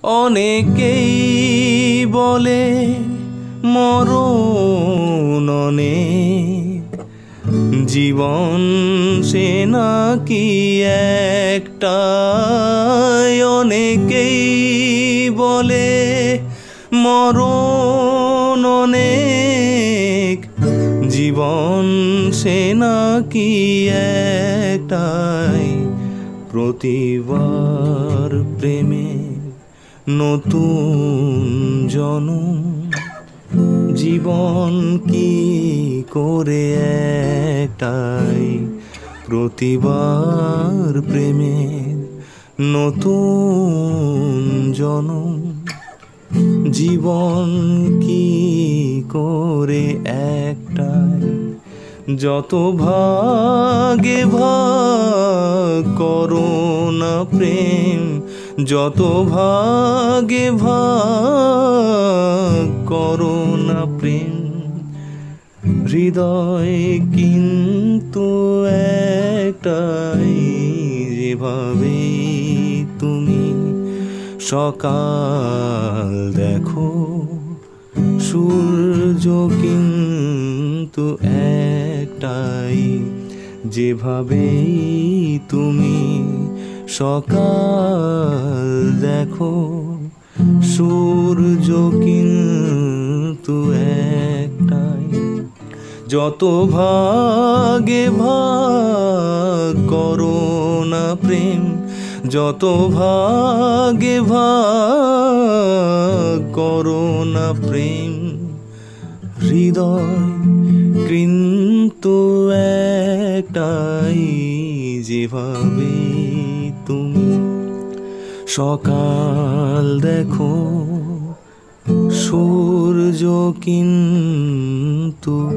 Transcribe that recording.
অনেকেই বলে মরণ অনেক, জীবন সে নাকি একটাই। অনেকেই বলে মরণ অনেক, জীবন সে নাকি একটাই। প্রতিবার প্রেমে নতুন জনম, জীবন কি করে একটাই। প্রতিবার প্রেমে নতুন জনম, জীবন কি করে একটাই। যত ভাগে ভাগ করো না প্রেম, যত ভাগে ভাগ করো না প্রেম, হৃদয় কিন্তু একটাই। যেভাবে তুমি সকাল দেখো, সূর্য কিন্তু একটাই। যেভাবে তুমি সকাল দেখো, সূর্য কিন্তু একটাই। যত ভাগে ভাগ করো না প্রেম, যত ভাগে ভাগ করো না প্রেম, হৃদয় কিন্তু একটাই। যেভাবে তুমি সকাল দেখো, সূর্য কিন্তু